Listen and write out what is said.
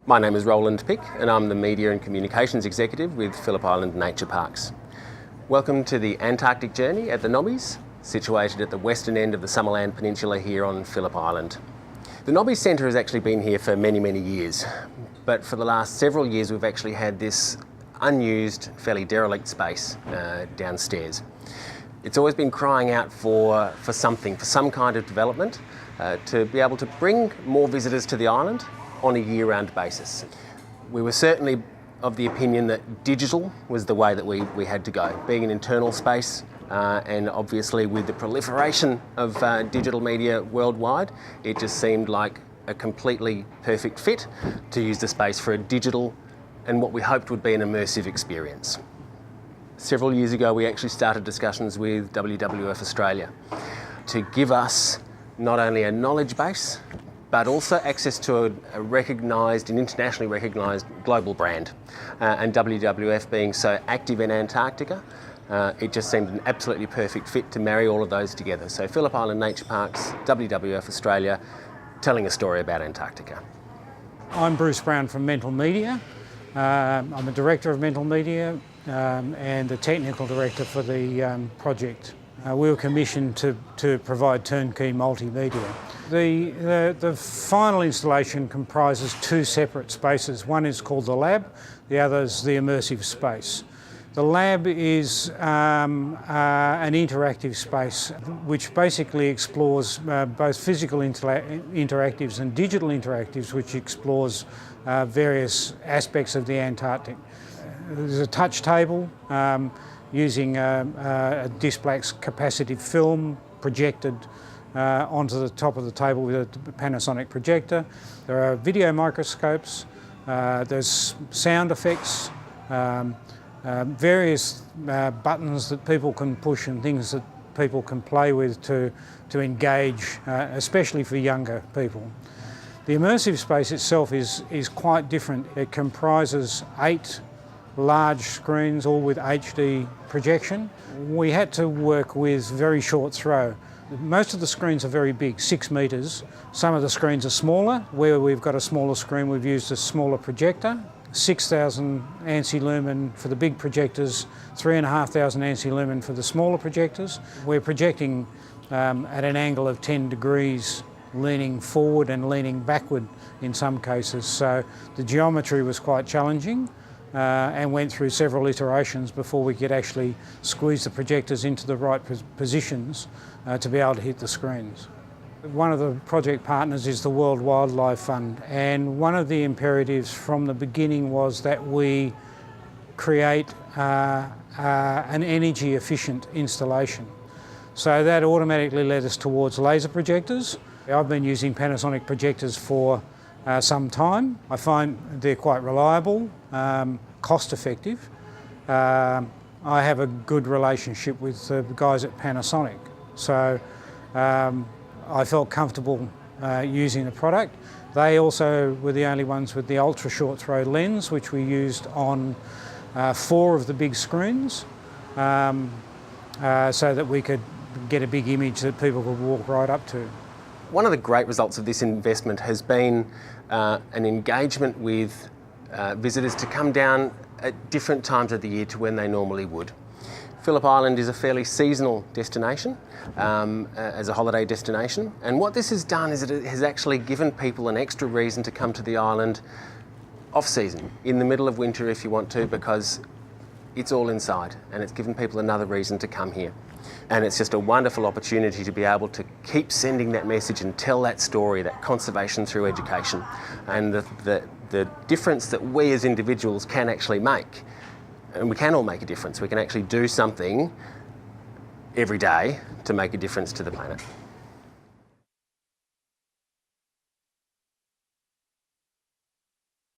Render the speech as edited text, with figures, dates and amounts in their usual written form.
My name is Roland Pick and I'm the Media and Communications Executive with Phillip Island Nature Parks. Welcome to the Antarctic journey at the Nobbies, situated at the western end of the Summerland Peninsula here on Phillip Island. The Nobbies Centre has actually been here for many years, but for the last several years we've actually had this unused, fairly derelict space downstairs. It's always been crying out for some kind of development to be able to bring more visitors to the island on a year-round basis. We were certainly of the opinion that digital was the way that we had to go. Being an internal space and obviously with the proliferation of digital media worldwide, it just seemed like a completely perfect fit to use the space for a digital and what we hoped would be an immersive experience. Several years ago we actually started discussions with WWF Australia to give us not only a knowledge base but also access to a recognised and internationally recognised global brand. And WWF being so active in Antarctica, it just seemed an absolutely perfect fit to marry all of those together. So Phillip Island Nature Parks, WWF Australia, telling a story about Antarctica. I'm Bruce Brown from Mental Media. I'm a director of Mental Media and the technical director for the project. We were commissioned to provide turnkey multimedia. The final installation comprises two separate spaces. One is called the lab, the other is the immersive space. The lab is an interactive space which basically explores both physical interactives and digital interactives, which explores various aspects of the Antarctic. There's a touch table using a Displax capacitive film projected onto the top of the table with a Panasonic projector. There are video microscopes, there's sound effects, various buttons that people can push and things that people can play with to engage, especially for younger people. The immersive space itself is quite different. It comprises 8 large screens, all with HD projection. We had to work with very short throw. Most of the screens are very big, 6 metres. Some of the screens are smaller. Where we've got a smaller screen, we've used a smaller projector. 6,000 ANSI lumen for the big projectors, 3,500 ANSI lumen for the smaller projectors. We're projecting at an angle of 10 degrees, leaning forward and leaning backward in some cases. So the geometry was quite challenging and went through several iterations before we could actually squeeze the projectors into the right positions to be able to hit the screens. One of the project partners is the World Wildlife Fund, and one of the imperatives from the beginning was that we create an energy efficient installation. So that automatically led us towards laser projectors. I've been using Panasonic projectors for some time. I find they're quite reliable, cost effective. I have a good relationship with the guys at Panasonic, so I felt comfortable using the product. They also were the only ones with the ultra short throw lens, which we used on 4 of the big screens, so that we could get a big image that people could walk right up to. One of the great results of this investment has been an engagement with visitors to come down at different times of the year to when they normally would. Phillip Island is a fairly seasonal destination, as a holiday destination, and what this has done is it has actually given people an extra reason to come to the island off-season, in the middle of winter if you want to, because it's all inside, and it's given people another reason to come here. And it's just a wonderful opportunity to be able to keep sending that message and tell that story, that conservation through education, and the difference that we as individuals can actually make. And we can all make a difference. We can actually do something every day to make a difference to the planet.